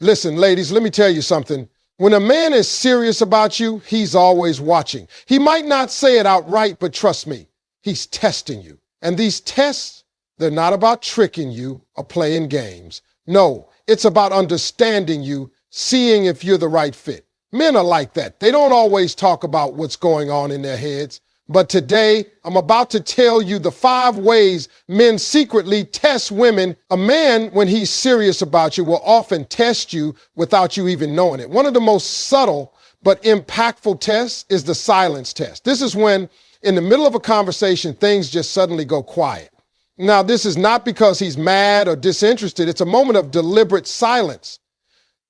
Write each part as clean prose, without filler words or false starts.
Listen, ladies, let me tell you something. When a man is serious about you, he's always watching. He might not say it outright, but trust me, he's testing you. And these tests, they're not about tricking you or playing games. No, it's about understanding you, seeing if you're the right fit. Men are like that. They don't always talk about what's going on in their heads. But today, I'm about to tell you the 5 ways men secretly test women. A man, when he's serious about you, will often test you without you even knowing it. One of the most subtle but impactful tests is the silence test. This is when, in the middle of a conversation, things just suddenly go quiet. Now, this is not because he's mad or disinterested. It's a moment of deliberate silence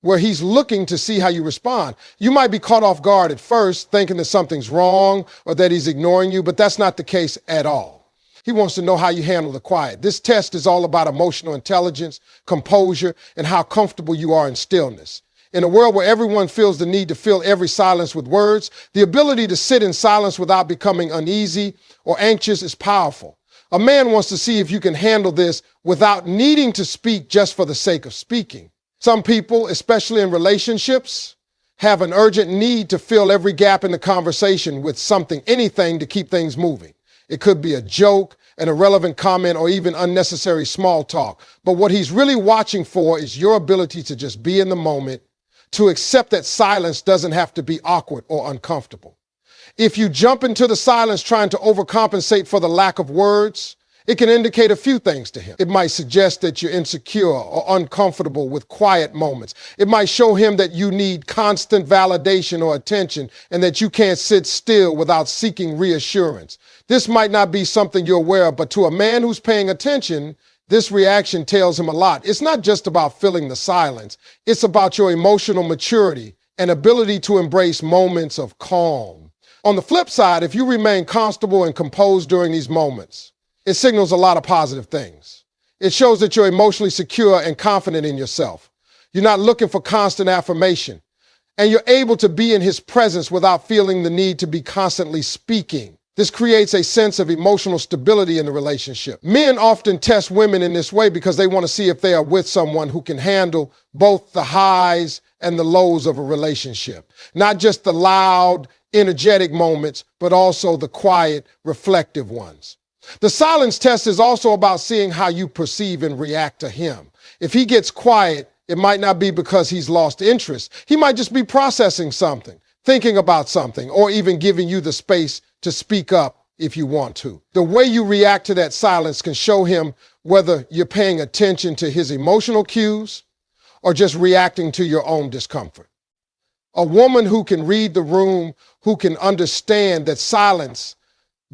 where he's looking to see how you respond. You might be caught off guard at first, thinking that something's wrong or that he's ignoring you, but that's not the case at all. He wants to know how you handle the quiet. This test is all about emotional intelligence, composure, and how comfortable you are in stillness. In a world where everyone feels the need to fill every silence with words, the ability to sit in silence without becoming uneasy or anxious is powerful. A man wants to see if you can handle this without needing to speak just for the sake of speaking. Some people, especially in relationships, have an urgent need to fill every gap in the conversation with something, anything to keep things moving. It could be a joke, an irrelevant comment, or even unnecessary small talk. But what he's really watching for is your ability to just be in the moment, to accept that silence doesn't have to be awkward or uncomfortable. If you jump into the silence trying to overcompensate for the lack of words, it can indicate a few things to him. It might suggest that you're insecure or uncomfortable with quiet moments. It might show him that you need constant validation or attention and that you can't sit still without seeking reassurance. This might not be something you're aware of, but to a man who's paying attention, this reaction tells him a lot. It's not just about filling the silence. It's about your emotional maturity and ability to embrace moments of calm. On the flip side, if you remain comfortable and composed during these moments, it signals a lot of positive things. It shows that you're emotionally secure and confident in yourself. You're not looking for constant affirmation, and you're able to be in his presence without feeling the need to be constantly speaking. This creates a sense of emotional stability in the relationship. Men often test women in this way because they want to see if they are with someone who can handle both the highs and the lows of a relationship. Not just the loud, energetic moments, but also the quiet, reflective ones. The silence test is also about seeing how you perceive and react to him. If he gets quiet, it might not be because he's lost interest. He might just be processing something, thinking about something, or even giving you the space to speak up if you want to. The way you react to that silence can show him whether you're paying attention to his emotional cues or just reacting to your own discomfort. A woman who can read the room, who can understand that silence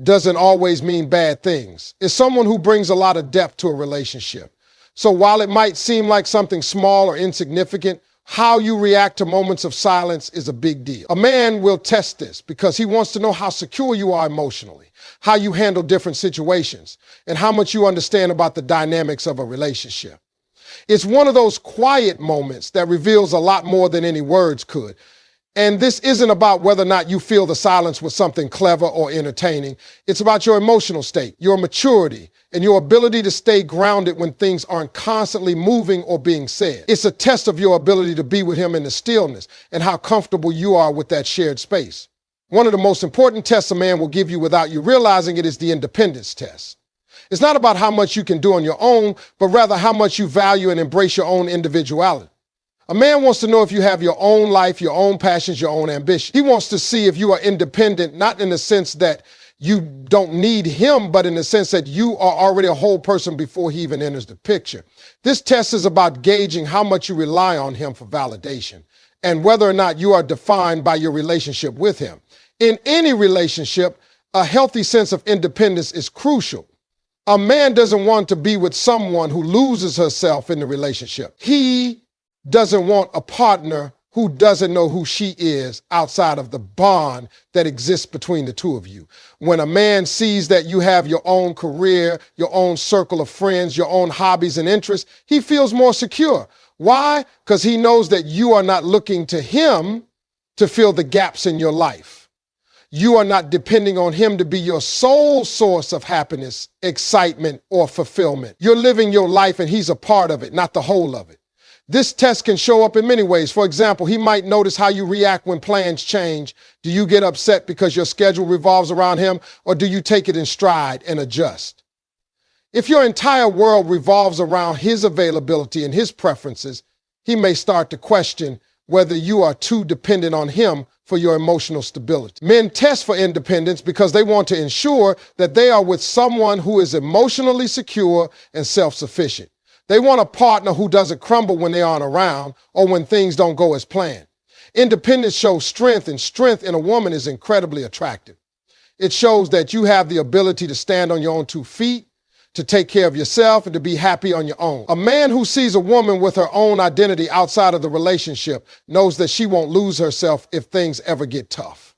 doesn't always mean bad things, is someone who brings a lot of depth to a relationship. So while it might seem like something small or insignificant, how you react to moments of silence is a big deal. A man will test this because he wants to know how secure you are emotionally, how you handle different situations, and how much you understand about the dynamics of a relationship. It's one of those quiet moments that reveals a lot more than any words could. And this isn't about whether or not you feel the silence was something clever or entertaining. It's about your emotional state, your maturity, and your ability to stay grounded when things aren't constantly moving or being said. It's a test of your ability to be with him in the stillness and how comfortable you are with that shared space. One of the most important tests a man will give you without you realizing it is the independence test. It's not about how much you can do on your own, but rather how much you value and embrace your own individuality. A man wants to know if you have your own life, your own passions, your own ambition. He wants to see if you are independent, not in the sense that you don't need him, but in the sense that you are already a whole person before he even enters the picture. This test is about gauging how much you rely on him for validation and whether or not you are defined by your relationship with him. In any relationship, a healthy sense of independence is crucial. A man doesn't want to be with someone who loses herself in the relationship. He doesn't want a partner who doesn't know who she is outside of the bond that exists between the two of you. When a man sees that you have your own career, your own circle of friends, your own hobbies and interests, he feels more secure. Why? Because he knows that you are not looking to him to fill the gaps in your life. You are not depending on him to be your sole source of happiness, excitement, or fulfillment. You're living your life and he's a part of it, not the whole of it. This test can show up in many ways. For example, he might notice how you react when plans change. Do you get upset because your schedule revolves around him, or do you take it in stride and adjust? If your entire world revolves around his availability and his preferences, he may start to question whether you are too dependent on him for your emotional stability. Men test for independence because they want to ensure that they are with someone who is emotionally secure and self-sufficient. They want a partner who doesn't crumble when they aren't around or when things don't go as planned. Independence shows strength, and strength in a woman is incredibly attractive. It shows that you have the ability to stand on your own 2 feet, to take care of yourself, and to be happy on your own. A man who sees a woman with her own identity outside of the relationship knows that she won't lose herself if things ever get tough.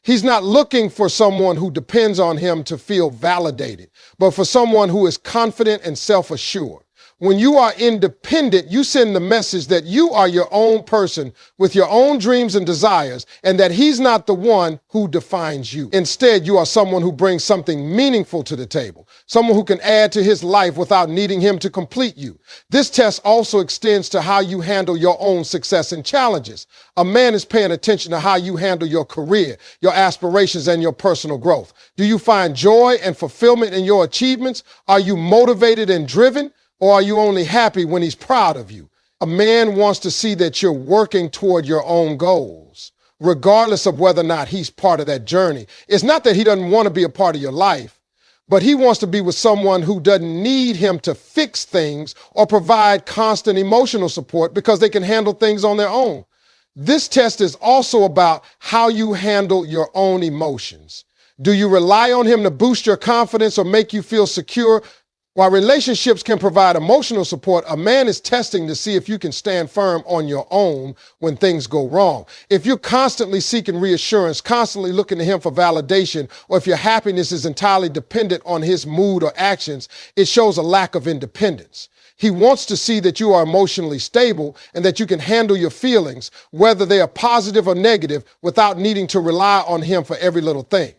He's not looking for someone who depends on him to feel validated, but for someone who is confident and self-assured. When you are independent, you send the message that you are your own person with your own dreams and desires, and that he's not the one who defines you. Instead, you are someone who brings something meaningful to the table, someone who can add to his life without needing him to complete you. This test also extends to how you handle your own success and challenges. A man is paying attention to how you handle your career, your aspirations, and your personal growth. Do you find joy and fulfillment in your achievements? Are you motivated and driven? Or are you only happy when he's proud of you? A man wants to see that you're working toward your own goals, regardless of whether or not he's part of that journey. It's not that he doesn't want to be a part of your life, but he wants to be with someone who doesn't need him to fix things or provide constant emotional support because they can handle things on their own. This test is also about how you handle your own emotions. Do you rely on him to boost your confidence or make you feel secure? While relationships can provide emotional support, a man is testing to see if you can stand firm on your own when things go wrong. If you're constantly seeking reassurance, constantly looking to him for validation, or if your happiness is entirely dependent on his mood or actions, it shows a lack of independence. He wants to see that you are emotionally stable and that you can handle your feelings, whether they are positive or negative, without needing to rely on him for every little thing.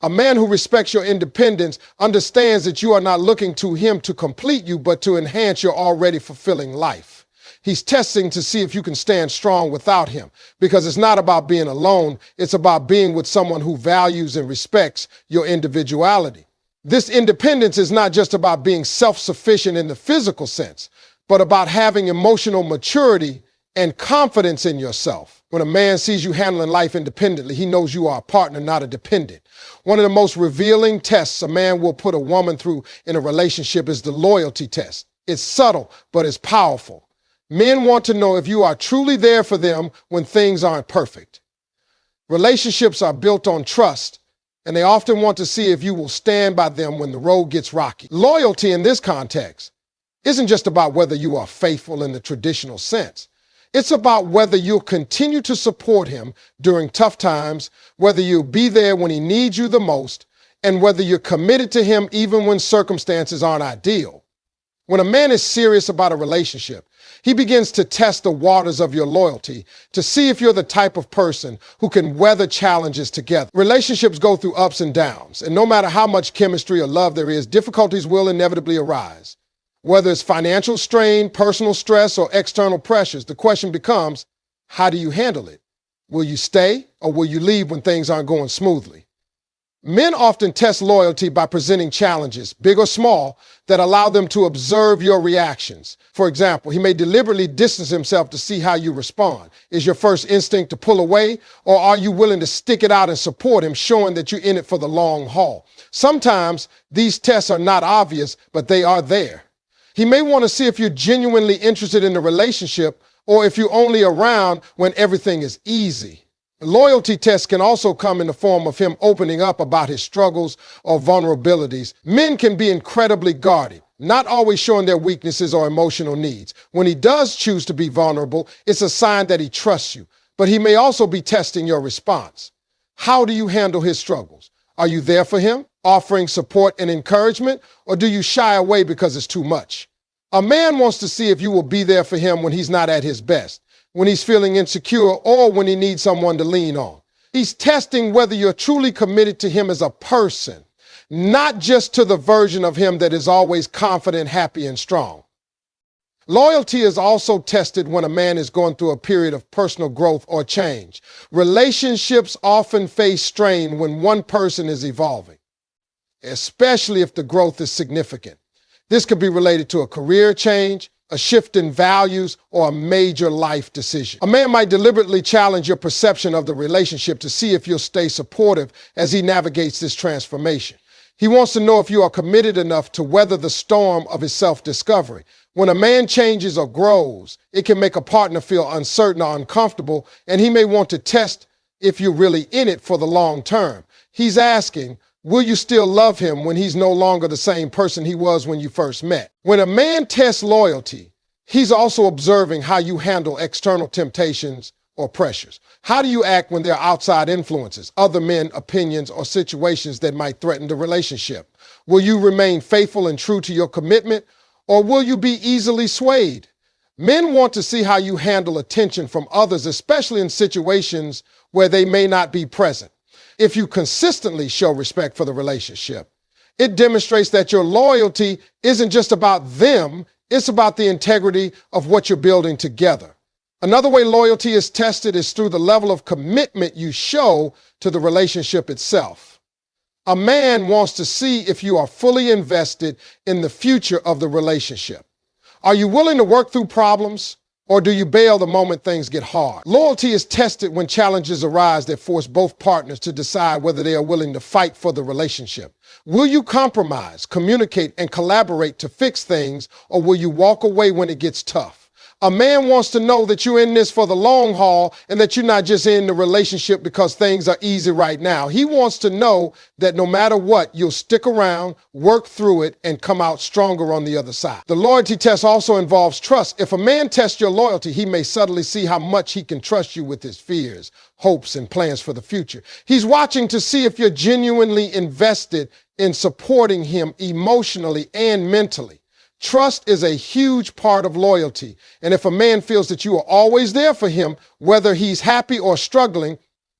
A man who respects your independence understands that you are not looking to him to complete you, but to enhance your already fulfilling life. He's testing to see if you can stand strong without him, because it's not about being alone. It's about being with someone who values and respects your individuality. This independence is not just about being self-sufficient in the physical sense, but about having emotional maturity and confidence in yourself. When a man sees you handling life independently, he knows you are a partner, not a dependent. One of the most revealing tests a man will put a woman through in a relationship is the loyalty test. It's subtle, but it's powerful. Men want to know if you are truly there for them when things aren't perfect. Relationships are built on trust, and they often want to see if you will stand by them when the road gets rocky. Loyalty in this context isn't just about whether you are faithful in the traditional sense. It's about whether you'll continue to support him during tough times, whether you'll be there when he needs you the most, and whether you're committed to him even when circumstances aren't ideal. When a man is serious about a relationship, he begins to test the waters of your loyalty to see if you're the type of person who can weather challenges together. Relationships go through ups and downs, and no matter how much chemistry or love there is, difficulties will inevitably arise. Whether it's financial strain, personal stress, or external pressures, the question becomes, how do you handle it? Will you stay or will you leave when things aren't going smoothly? Men often test loyalty by presenting challenges, big or small, that allow them to observe your reactions. For example, he may deliberately distance himself to see how you respond. Is your first instinct to pull away, or are you willing to stick it out and support him, showing that you're in it for the long haul? Sometimes these tests are not obvious, but they are there. He may want to see if you're genuinely interested in the relationship or if you're only around when everything is easy. Loyalty tests can also come in the form of him opening up about his struggles or vulnerabilities. Men can be incredibly guarded, not always showing their weaknesses or emotional needs. When he does choose to be vulnerable, it's a sign that he trusts you, but he may also be testing your response. How do you handle his struggles? Are you there for him, offering support and encouragement, or do you shy away because it's too much? A man wants to see if you will be there for him when he's not at his best, when he's feeling insecure, or when he needs someone to lean on. He's testing whether you're truly committed to him as a person, not just to the version of him that is always confident, happy, and strong. Loyalty is also tested when a man is going through a period of personal growth or change. Relationships often face strain when one person is evolving, especially if the growth is significant. This could be related to a career change, a shift in values, or a major life decision. A man might deliberately challenge your perception of the relationship to see if you'll stay supportive as he navigates this transformation. He wants to know if you are committed enough to weather the storm of his self-discovery. When a man changes or grows, it can make a partner feel uncertain or uncomfortable, and he may want to test if you're really in it for the long term. He's asking, will you still love him when he's no longer the same person he was when you first met? When a man tests loyalty, he's also observing how you handle external temptations or pressures. How do you act when there are outside influences, other men, opinions, or situations that might threaten the relationship? Will you remain faithful and true to your commitment, or will you be easily swayed? Men want to see how you handle attention from others, especially in situations where they may not be present. If you consistently show respect for the relationship, it demonstrates that your loyalty isn't just about them, it's about the integrity of what you're building together. Another way loyalty is tested is through the level of commitment you show to the relationship itself. A man wants to see if you are fully invested in the future of the relationship. Are you willing to work through problems, or do you bail the moment things get hard? Loyalty is tested when challenges arise that force both partners to decide whether they are willing to fight for the relationship. Will you compromise, communicate, and collaborate to fix things, or will you walk away when it gets tough? A man wants to know that you're in this for the long haul and that you're not just in the relationship because things are easy right now. He wants to know that no matter what, you'll stick around, work through it, and come out stronger on the other side. The loyalty test also involves trust. If a man tests your loyalty, he may subtly see how much he can trust you with his fears, hopes, and plans for the future. He's watching to see if you're genuinely invested in supporting him emotionally and mentally. Trust is a huge part of loyalty, and if a man feels that you are always there for him, whether he's happy or struggling,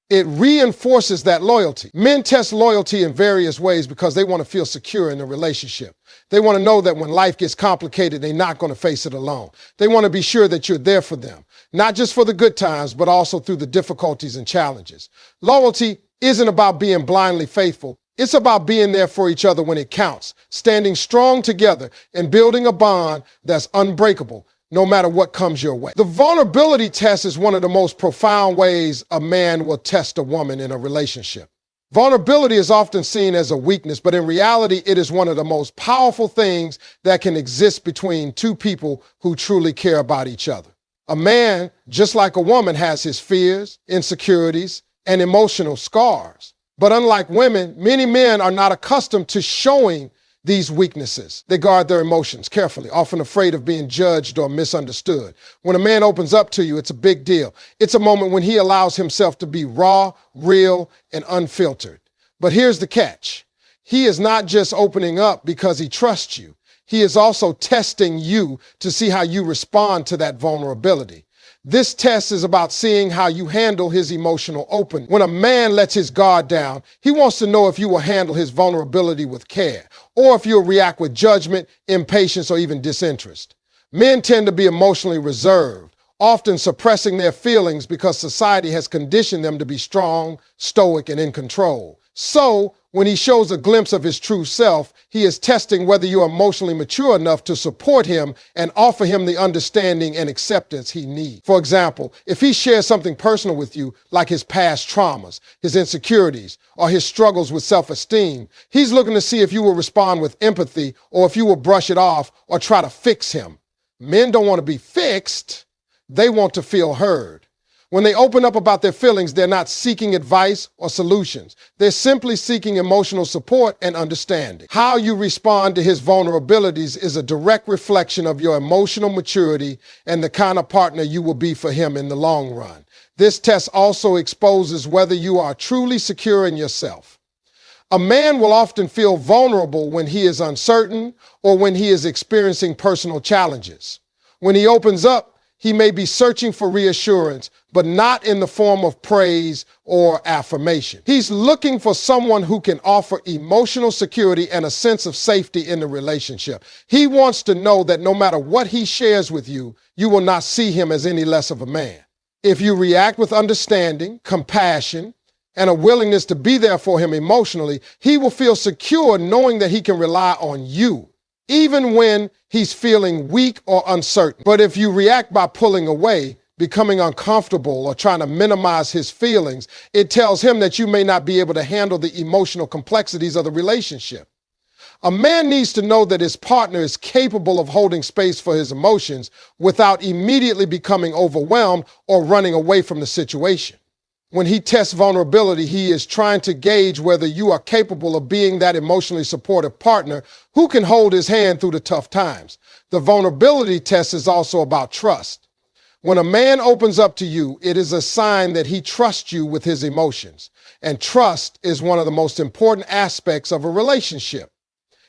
it reinforces that loyalty. Men test loyalty in various ways because they want to feel secure in the relationship. They want to know that when life gets complicated, they're not going to face it alone. They want to be sure that you're there for them, not just for the good times, but also through the difficulties and challenges. Loyalty isn't about being blindly faithful. It's about being there for each other when it counts, standing strong together and building a bond that's unbreakable no matter what comes your way. The vulnerability test is one of the most profound ways a man will test a woman in a relationship. Vulnerability is often seen as a weakness, but in reality, it is one of the most powerful things that can exist between two people who truly care about each other. A man, just like a woman, has his fears, insecurities, and emotional scars. But unlike women, many men are not accustomed to showing these weaknesses. They guard their emotions carefully, often afraid of being judged or misunderstood. When a man opens up to you, it's a big deal. It's a moment when he allows himself to be raw, real, and unfiltered. But here's the catch. He is not just opening up because he trusts you. He is also testing you to see how you respond to that vulnerability. This test is about seeing how you handle his emotional open. When a man lets his guard down, he wants to know if you will handle his vulnerability with care, or if you'll react with judgment, impatience, or even disinterest. Men tend to be emotionally reserved, often suppressing their feelings because society has conditioned them to be strong, stoic, and in control. So, when he shows a glimpse of his true self, he is testing whether you're emotionally mature enough to support him and offer him the understanding and acceptance he needs. For example, if he shares something personal with you, like his past traumas, his insecurities, or his struggles with self-esteem, he's looking to see if you will respond with empathy or if you will brush it off or try to fix him. Men don't want to be fixed. They want to feel heard. When they open up about their feelings, they're not seeking advice or solutions. They're simply seeking emotional support and understanding. How you respond to his vulnerabilities is a direct reflection of your emotional maturity and the kind of partner you will be for him in the long run. This test also exposes whether you are truly secure in yourself. A man will often feel vulnerable when he is uncertain or when he is experiencing personal challenges. When he opens up, he may be searching for reassurance, but not in the form of praise or affirmation. He's looking for someone who can offer emotional security and a sense of safety in the relationship. He wants to know that no matter what he shares with you, you will not see him as any less of a man. If you react with understanding, compassion, and a willingness to be there for him emotionally, he will feel secure knowing that he can rely on you, even when he's feeling weak or uncertain. But if you react by pulling away, becoming uncomfortable, or trying to minimize his feelings, it tells him that you may not be able to handle the emotional complexities of the relationship. A man needs to know that his partner is capable of holding space for his emotions without immediately becoming overwhelmed or running away from the situation. When he tests vulnerability, he is trying to gauge whether you are capable of being that emotionally supportive partner who can hold his hand through the tough times. The vulnerability test is also about trust. When a man opens up to you, it is a sign that he trusts you with his emotions. And trust is one of the most important aspects of a relationship.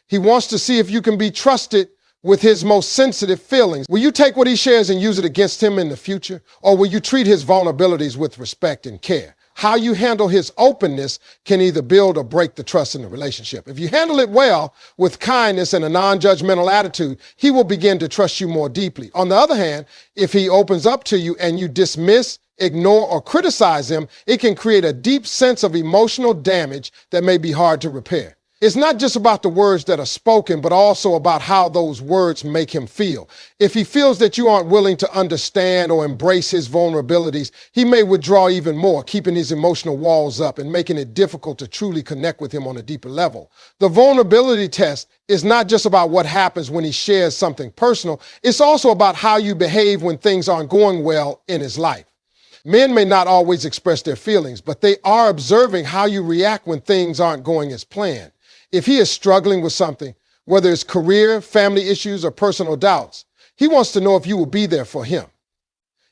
He wants to see if you can be trusted with his most sensitive feelings. Will you take what he shares and use it against him in the future? Or will you treat his vulnerabilities with respect and care? How you handle his openness can either build or break the trust in the relationship. If you handle it well with kindness and a non-judgmental attitude, he will begin to trust you more deeply. On the other hand, if he opens up to you and you dismiss, ignore, or criticize him, it can create a deep sense of emotional damage that may be hard to repair. It's not just about the words that are spoken, but also about how those words make him feel. If he feels that you aren't willing to understand or embrace his vulnerabilities, he may withdraw even more, keeping his emotional walls up and making it difficult to truly connect with him on a deeper level. The vulnerability test is not just about what happens when he shares something personal. It's also about how you behave when things aren't going well in his life. Men may not always express their feelings, but they are observing how you react when things aren't going as planned. If he is struggling with something, whether it's career, family issues, or personal doubts, he wants to know if you will be there for him.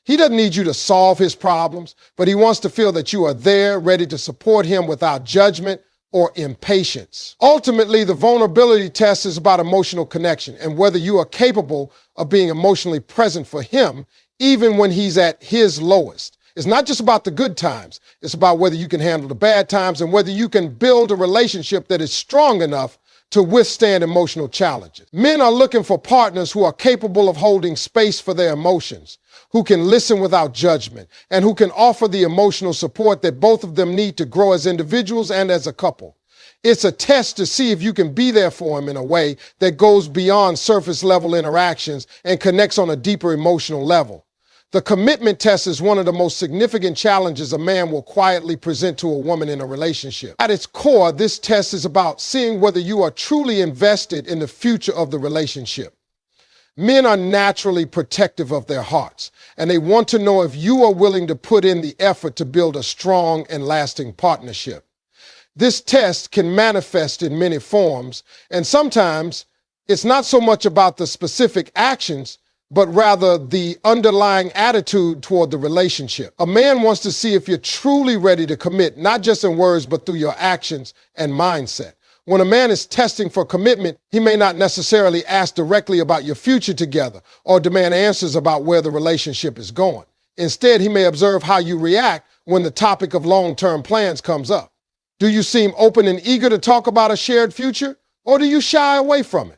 He doesn't need you to solve his problems, but he wants to feel that you are there, ready to support him without judgment or impatience. Ultimately, the vulnerability test is about emotional connection and whether you are capable of being emotionally present for him, even when he's at his lowest. It's not just about the good times. It's about whether you can handle the bad times and whether you can build a relationship that is strong enough to withstand emotional challenges. Men are looking for partners who are capable of holding space for their emotions, who can listen without judgment, and who can offer the emotional support that both of them need to grow as individuals and as a couple. It's a test to see if you can be there for him in a way that goes beyond surface level interactions and connects on a deeper emotional level. The commitment test is one of the most significant challenges a man will quietly present to a woman in a relationship. At its core, this test is about seeing whether you are truly invested in the future of the relationship. Men are naturally protective of their hearts, and they want to know if you are willing to put in the effort to build a strong and lasting partnership. This test can manifest in many forms, and sometimes it's not so much about the specific actions, but rather the underlying attitude toward the relationship. A man wants to see if you're truly ready to commit, not just in words, but through your actions and mindset. When a man is testing for commitment, he may not necessarily ask directly about your future together or demand answers about where the relationship is going. Instead, he may observe how you react when the topic of long-term plans comes up. Do you seem open and eager to talk about a shared future, or do you shy away from it?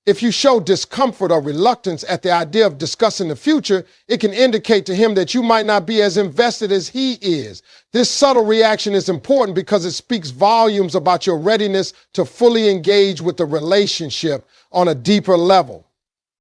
If you show discomfort or reluctance at the idea of discussing the future, it can indicate to him that you might not be as invested as he is. This subtle reaction is important because it speaks volumes about your readiness to fully engage with the relationship on a deeper level.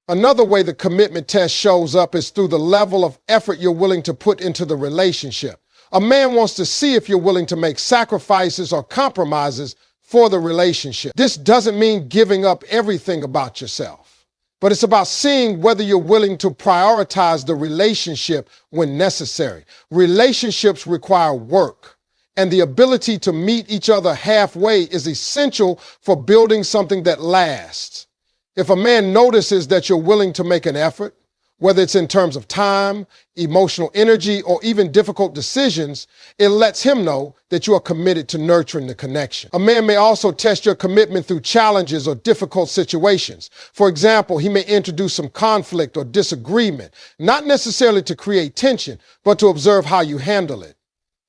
Another way the commitment test shows up is through the level of effort you're willing to put into the relationship. A man wants to see if you're willing to make sacrifices or compromises for the relationship. This doesn't mean giving up everything about yourself, but it's about seeing whether you're willing to prioritize the relationship when necessary. Relationships require work, and the ability to meet each other halfway is essential for building something that lasts. If a man notices that you're willing to make an effort, Whether it's in terms of time, emotional energy, or even difficult decisions, it lets him know that you are committed to nurturing the connection. A man may also test your commitment through challenges or difficult situations. For example, he may introduce some conflict or disagreement, not necessarily to create tension, but to observe how you handle it.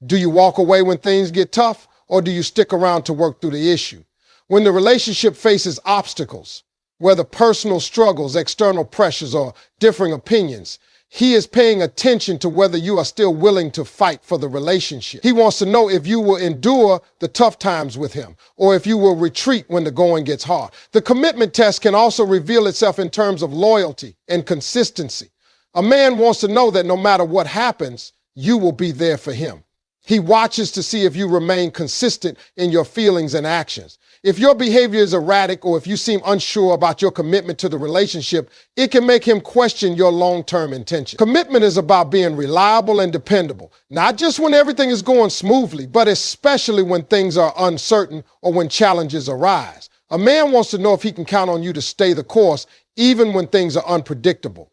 Do you walk away when things get tough, or do you stick around to work through the issue? When the relationship faces obstacles, whether personal struggles, external pressures, or differing opinions, he is paying attention to whether you are still willing to fight for the relationship. He wants to know if you will endure the tough times with him, or if you will retreat when the going gets hard. The commitment test can also reveal itself in terms of loyalty and consistency. A man wants to know that no matter what happens, you will be there for him. He watches to see if you remain consistent in your feelings and actions. If your behavior is erratic, or if you seem unsure about your commitment to the relationship, it can make him question your long-term intention. Commitment is about being reliable and dependable, not just when everything is going smoothly, but especially when things are uncertain or when challenges arise. A man wants to know if he can count on you to stay the course, even when things are unpredictable.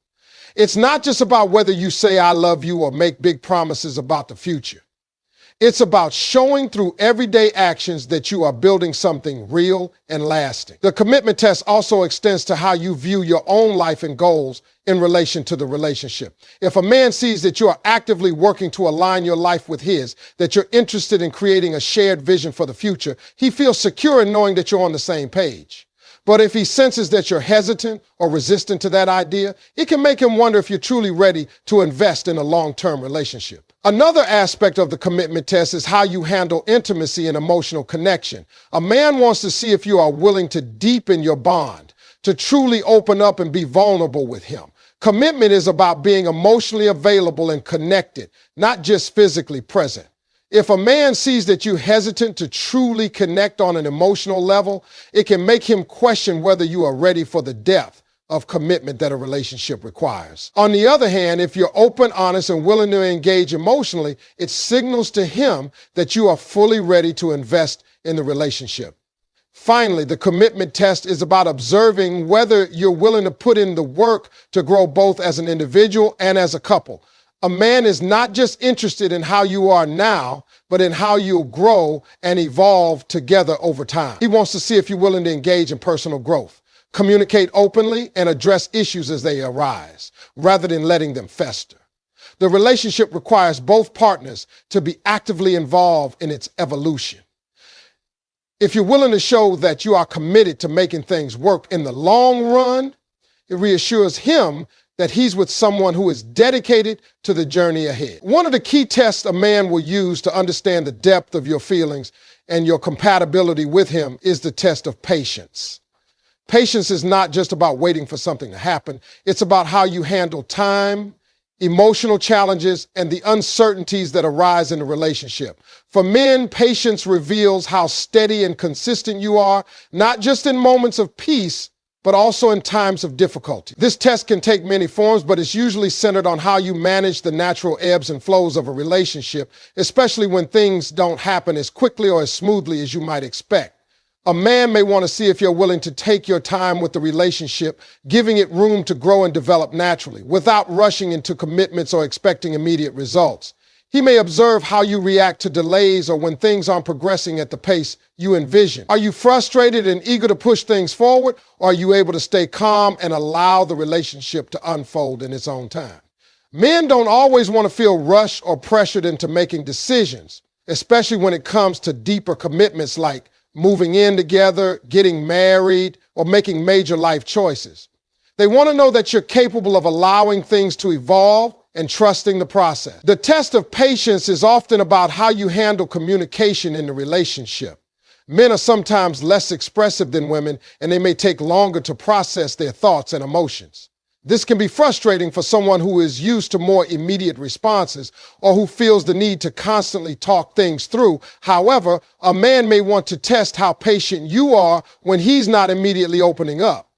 It's not just about whether you say "I love you" or make big promises about the future. It's about showing through everyday actions that you are building something real and lasting. The commitment test also extends to how you view your own life and goals in relation to the relationship. If a man sees that you are actively working to align your life with his, that you're interested in creating a shared vision for the future, he feels secure in knowing that you're on the same page. But if he senses that you're hesitant or resistant to that idea, it can make him wonder if you're truly ready to invest in a long-term relationship. Another aspect of the commitment test is how you handle intimacy and emotional connection. A man wants to see if you are willing to deepen your bond, to truly open up and be vulnerable with him. Commitment is about being emotionally available and connected, not just physically present. If a man sees that you're hesitant to truly connect on an emotional level, it can make him question whether you are ready for the depth of commitment that a relationship requires. On the other hand, if you're open, honest, and willing to engage emotionally, it signals to him that you are fully ready to invest in the relationship. Finally, the commitment test is about observing whether you're willing to put in the work to grow both as an individual and as a couple. A man is not just interested in how you are now, but in how you'll grow and evolve together over time. He wants to see if you're willing to engage in personal growth, communicate openly, and address issues as they arise, rather than letting them fester. The relationship requires both partners to be actively involved in its evolution. If you're willing to show that you are committed to making things work in the long run, it reassures him that he's with someone who is dedicated to the journey ahead. One of the key tests a man will use to understand the depth of your feelings and your compatibility with him is the test of patience. Patience is not just about waiting for something to happen. It's about how you handle time, emotional challenges, and the uncertainties that arise in a relationship. For men, patience reveals how steady and consistent you are, not just in moments of peace, but also in times of difficulty. This test can take many forms, but it's usually centered on how you manage the natural ebbs and flows of a relationship, especially when things don't happen as quickly or as smoothly as you might expect. A man may want to see if you're willing to take your time with the relationship, giving it room to grow and develop naturally, without rushing into commitments or expecting immediate results. He may observe how you react to delays or when things aren't progressing at the pace you envision. Are you frustrated and eager to push things forward, or are you able to stay calm and allow the relationship to unfold in its own time? Men don't always want to feel rushed or pressured into making decisions, especially when it comes to deeper commitments like moving in together, getting married, or making major life choices. They want to know that you're capable of allowing things to evolve and trusting the process. The test of patience is often about how you handle communication in the relationship. Men are sometimes less expressive than women, and they may take longer to process their thoughts and emotions. This can be frustrating for someone who is used to more immediate responses or who feels the need to constantly talk things through. However, a man may want to test how patient you are when he's not immediately opening up,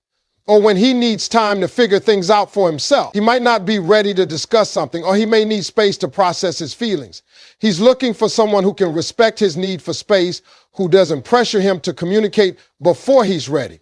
or when he needs time to figure things out for himself. He might not be ready to discuss something, or he may need space to process his feelings. He's looking for someone who can respect his need for space, who doesn't pressure him to communicate before he's ready.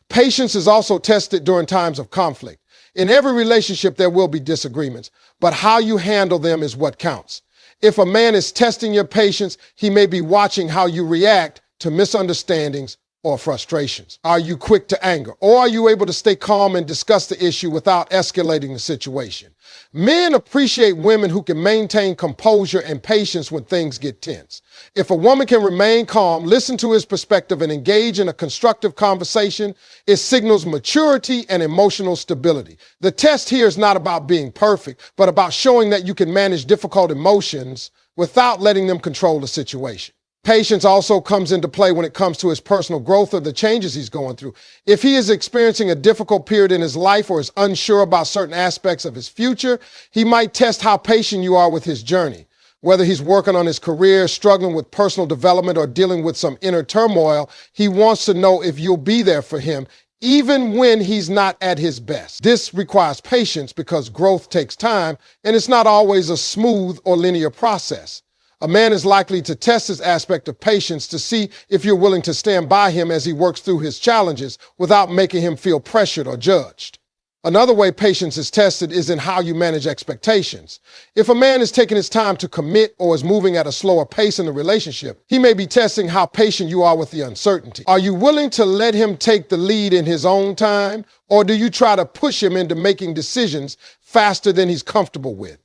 Patience is also tested during times of conflict. In every relationship, there will be disagreements, but how you handle them is what counts. If a man is testing your patience, he may be watching how you react to misunderstandings or frustrations. Are you quick to anger? Or are you able to stay calm and discuss the issue without escalating the situation? Men appreciate women who can maintain composure and patience when things get tense. If a woman can remain calm, listen to his perspective, and engage in a constructive conversation, it signals maturity and emotional stability. The test here is not about being perfect, but about showing that you can manage difficult emotions without letting them control the situation. Patience also comes into play when it comes to his personal growth or the changes he's going through. If he is experiencing a difficult period in his life or is unsure about certain aspects of his future, he might test how patient you are with his journey. Whether he's working on his career, struggling with personal development, or dealing with some inner turmoil, he wants to know if you'll be there for him, even when he's not at his best. This requires patience because growth takes time, and it's not always a smooth or linear process. A man is likely to test this aspect of patience to see if you're willing to stand by him as he works through his challenges without making him feel pressured or judged. Another way patience is tested is in how you manage expectations. If a man is taking his time to commit or is moving at a slower pace in the relationship, he may be testing how patient you are with the uncertainty. Are you willing to let him take the lead in his own time, or do you try to push him into making decisions faster than he's comfortable with?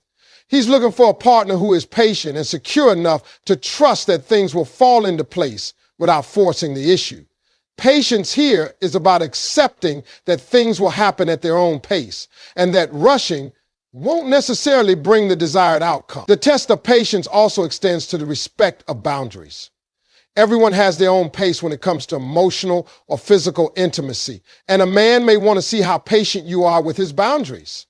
He's looking for a partner who is patient and secure enough to trust that things will fall into place without forcing the issue. Patience here is about accepting that things will happen at their own pace and that rushing won't necessarily bring the desired outcome. The test of patience also extends to the respect of boundaries. Everyone has their own pace when it comes to emotional or physical intimacy, and a man may want to see how patient you are with his boundaries.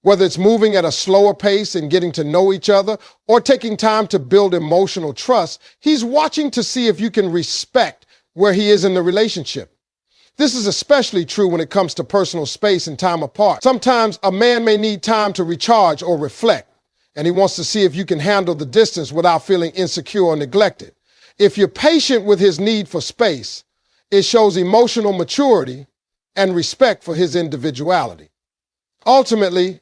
Whether it's moving at a slower pace and getting to know each other or taking time to build emotional trust, he's watching to see if you can respect where he is in the relationship. This is especially true when it comes to personal space and time apart. Sometimes a man may need time to recharge or reflect, and he wants to see if you can handle the distance without feeling insecure or neglected. If you're patient with his need for space, it shows emotional maturity and respect for his individuality. Ultimately,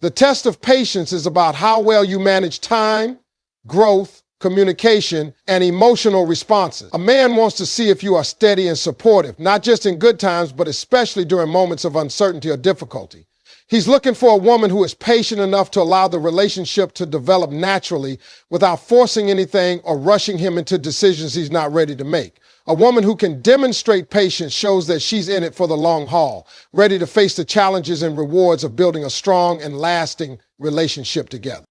the test of patience is about how well you manage time, growth, communication, and emotional responses. A man wants to see if you are steady and supportive, not just in good times, but especially during moments of uncertainty or difficulty. He's looking for a woman who is patient enough to allow the relationship to develop naturally without forcing anything or rushing him into decisions he's not ready to make. A woman who can demonstrate patience shows that she's in it for the long haul, ready to face the challenges and rewards of building a strong and lasting relationship together.